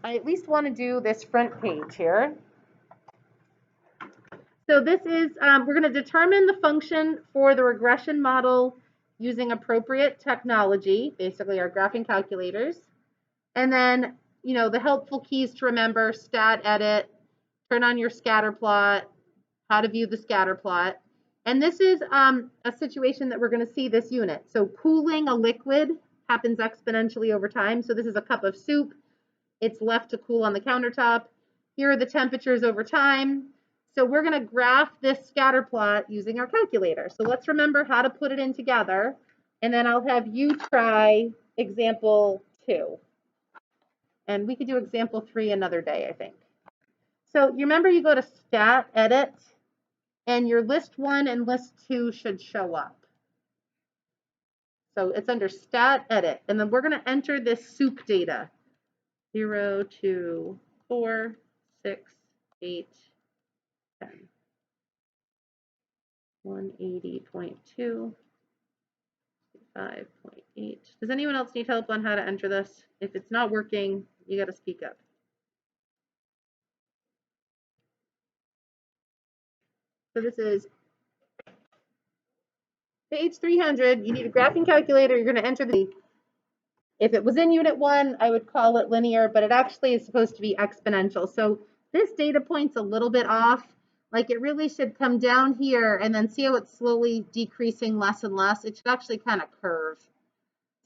I at least want to do this front page here. So this is, we're going to determine the function for the regression model using appropriate technology, basically our graphing calculators. And then, you know, the helpful keys to remember: stat edit, turn on your scatter plot, how to view the scatter plot. And this is a situation that we're going to see this unit. So cooling a liquid happens exponentially over time. So this is a cup of soup. It's left to cool on the countertop. Here are the temperatures over time. So we're going to graph this scatter plot using our calculator. So let's remember how to put it in together. And then I'll have you try example 2. And we could do example 3 another day, I think. So you remember you go to stat edit, and your list 1 and list 2 should show up. So it's under stat edit, and then we're going to enter this soup data: 0, 2, 4, 6, 8, 10. 180.2, 5.8. Does anyone else need help on how to enter this? If it's not working, you got to speak up. So this is page 300. You need a graphing calculator. You're going to enter the. If it was in unit 1, I would call it linear, but it actually is supposed to be exponential. So this data point's a little bit off. Like, it really should come down here and then see how it's slowly decreasing less and less. It should actually kind of curve.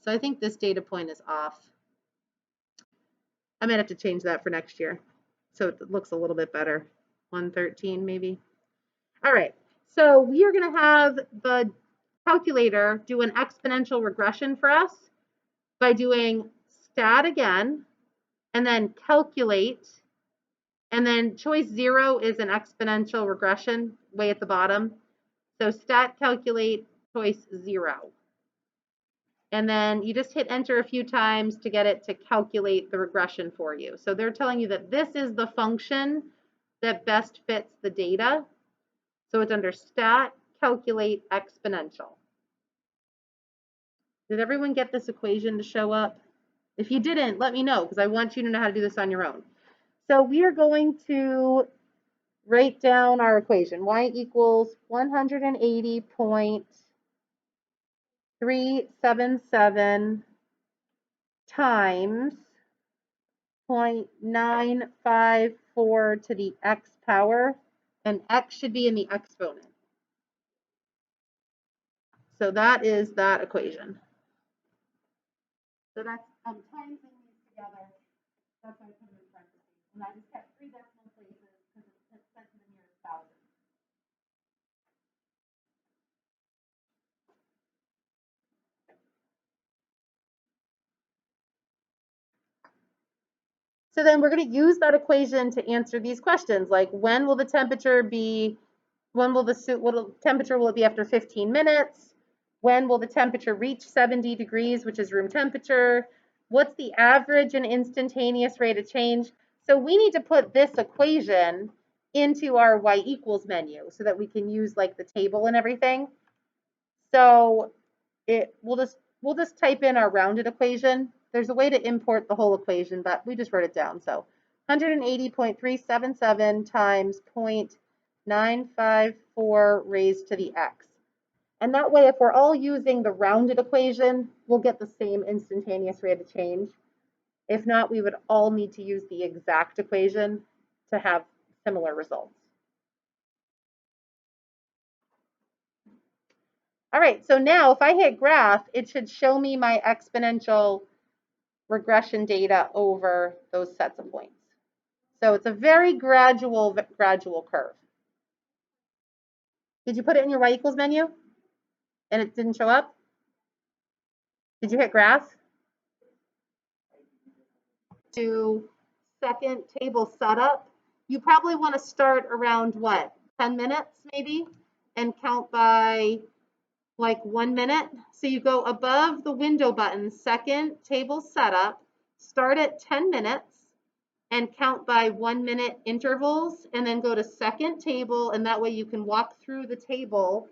So I think this data point is off. I might have to change that for next year so it looks a little bit better. 113 maybe. All right, so we are going to have the calculator do an exponential regression for us by doing stat again, and then calculate, and then choice 0 is an exponential regression way at the bottom. So stat calculate choice 0. And then you just hit enter a few times to get it to calculate the regression for you. So they're telling you that this is the function that best fits the data. So it's under stat calculate exponential. Did everyone get this equation to show up? If you didn't, let me know, because I want you to know how to do this on your own. So we are going to write down our equation. Y equals 180.377 times 0.954 to the x power, and x should be in the exponent. So that is that equation. So that's times these together. That's why I put it in parentheses. And I just kept 3 decimal places because it's set to the nearest thousand. So then we're going to use that equation to answer these questions, like when will the temperature be, when will the what temperature will it be after 15 minutes? When will the temperature reach 70 degrees, which is room temperature? What's the average and instantaneous rate of change? So we need to put this equation into our y equals menu so that we can use like the table and everything. So we'll just type in our rounded equation. There's a way to import the whole equation, but we just wrote it down. So 180.377 times 0.954 raised to the x. And that way, if we're all using the rounded equation, we'll get the same instantaneous rate of change. If not, we would all need to use the exact equation to have similar results. All right, so now if I hit graph, it should show me my exponential regression data over those sets of points. So it's a very gradual curve. Did you put it in your y equals menu and it didn't show up? Did you hit graph? To second table setup, you probably want to start around what, 10 minutes maybe, and count by like 1 minute. So you go above the window button, second table setup, start at 10 minutes and count by 1 minute intervals, and then go to second table, and that way you can walk through the table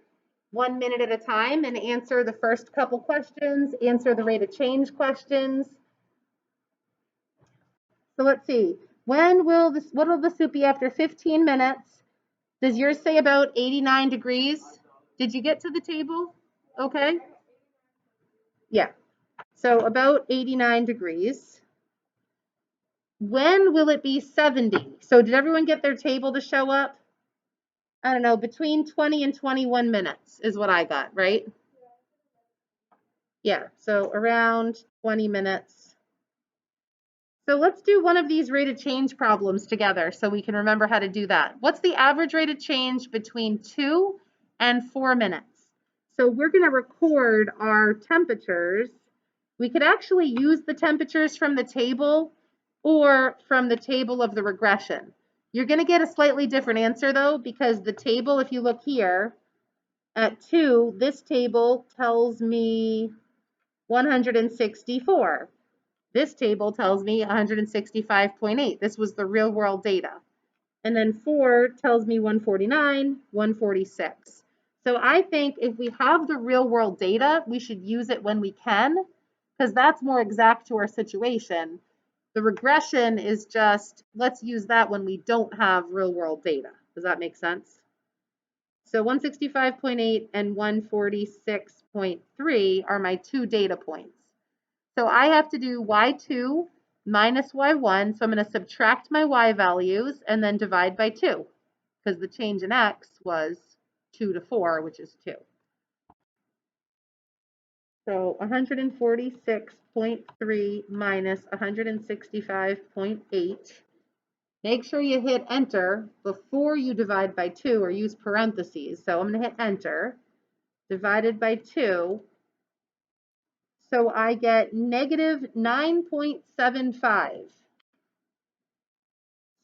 1 minute at a time and answer the first couple questions, answer the rate of change questions. So let's see. What will the soup be after 15 minutes? Does yours say about 89 degrees? Did you get to the table? Okay. Yeah. So about 89 degrees. When will it be 70? So did everyone get their table to show up? I don't know, between 20 and 21 minutes is what I got, right? Yeah, so around 20 minutes. So let's do one of these rate of change problems together so we can remember how to do that. What's the average rate of change between 2 and 4 minutes? So we're going to record our temperatures. We could actually use the temperatures from the table or from the table of the regression. You're going to get a slightly different answer though, because the table, if you look here at 2, this table tells me 164. This table tells me 165.8. This was the real world data. And then 4 tells me 149, 146. So I think if we have the real world data, we should use it when we can, because that's more exact to our situation. The regression is just, let's use that when we don't have real world data. Does that make sense? So 165.8 and 146.3 are my two data points. So I have to do y2 minus y1. So I'm going to subtract my y values and then divide by 2, because the change in x was 2 to 4, which is 2. So 146.3 minus 165.8. Make sure you hit enter before you divide by 2 or use parentheses. So I'm going to hit enter, divided by 2. So I get negative 9.75.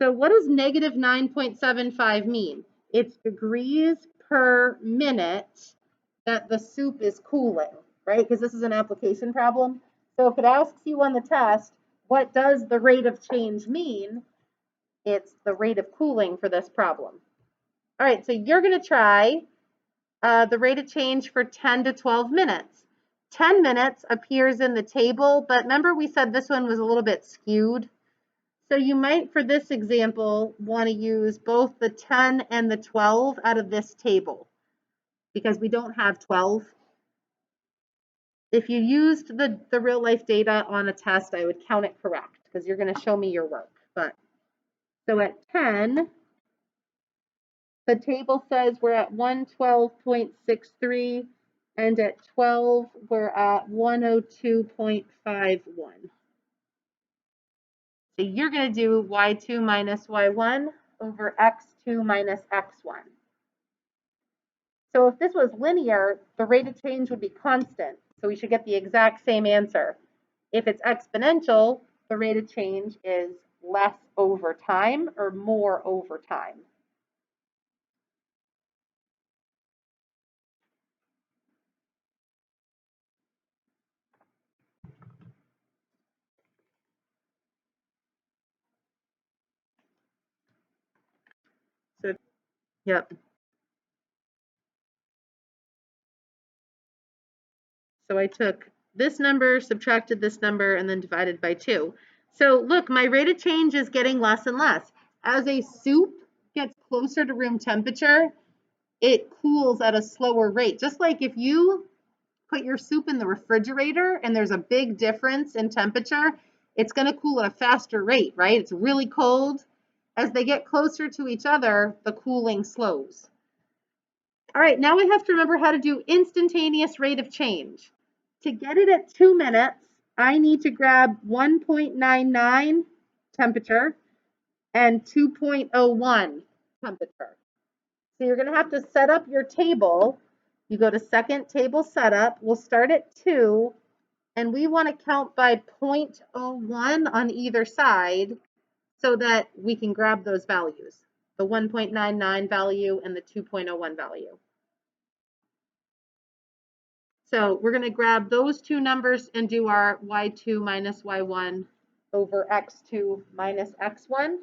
So what does negative 9.75 mean? It's degrees per minute that the soup is cooling, right? Because this is an application problem. So if it asks you on the test, what does the rate of change mean? It's the rate of cooling for this problem. All right, so you're going to try the rate of change for 10 to 12 minutes. 10 minutes appears in the table, but remember we said this one was a little bit skewed. So you might, for this example, want to use both the 10 and the 12 out of this table because we don't have 12. If you used the real life data on a test, I would count it correct because you're going to show me your work. But so at 10, the table says we're at 112.63, and at 12, we're at 102.51. So you're going to do y2 minus y1 over x2 minus x1. So if this was linear, the rate of change would be constant. So we should get the exact same answer. If it's exponential, the rate of change is less over time or more over time. So, yep. So I took this number, subtracted this number, and then divided by 2. So look, my rate of change is getting less and less. As a soup gets closer to room temperature, it cools at a slower rate. Just like if you put your soup in the refrigerator and there's a big difference in temperature, it's going to cool at a faster rate, right? It's really cold. As they get closer to each other, the cooling slows. All right, now we have to remember how to do instantaneous rate of change. To get it at 2 minutes, I need to grab 1.99 temperature and 2.01 temperature. So you're going to have to set up your table. You go to second table setup. We'll start at 2, and we want to count by 0.01 on either side so that we can grab those values, the 1.99 value and the 2.01 value. So we're going to grab those two numbers and do our y2 minus y1 over x2 minus x1.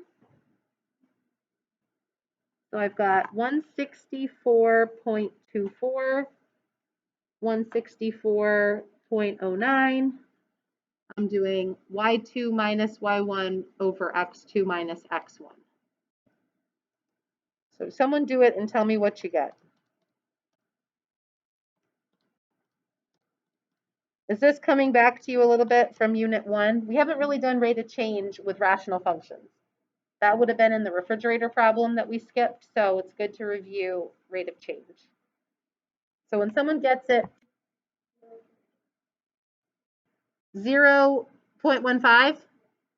So I've got 164.24, 164.09, I'm doing y2 minus y1 over x2 minus x1. So someone do it and tell me what you get. Is this coming back to you a little bit from Unit 1? We haven't really done rate of change with rational functions. That would have been in the refrigerator problem that we skipped, so it's good to review rate of change. So when someone gets it 0.15,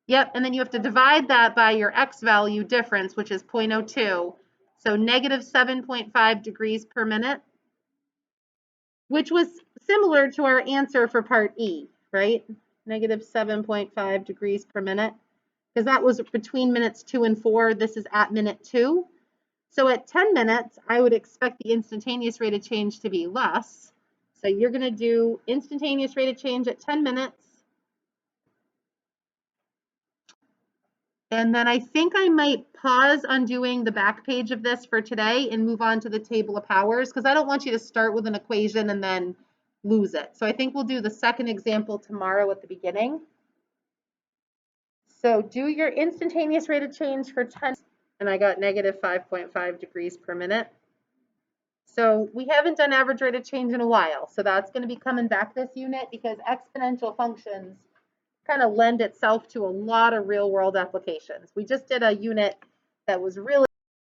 yep, and then you have to divide that by your x value difference, which is 0.02, so negative 7.5 degrees per minute, which was similar to our answer for part E, right? Negative 7.5 degrees per minute, because that was between minutes 2 and 4. This is at minute 2. So at 10 minutes, I would expect the instantaneous rate of change to be less. So you're going to do instantaneous rate of change at 10 minutes. And then I think I might pause undoing the back page of this for today and move on to the table of powers, because I don't want you to start with an equation and then lose it. So I think we'll do the second example tomorrow at the beginning. So do your instantaneous rate of change for 10, and I got negative 5.5 degrees per minute. So we haven't done average rate of change in a while. So that's going to be coming back this unit, because exponential functions kind of lend itself to a lot of real world applications. We just did a unit that was really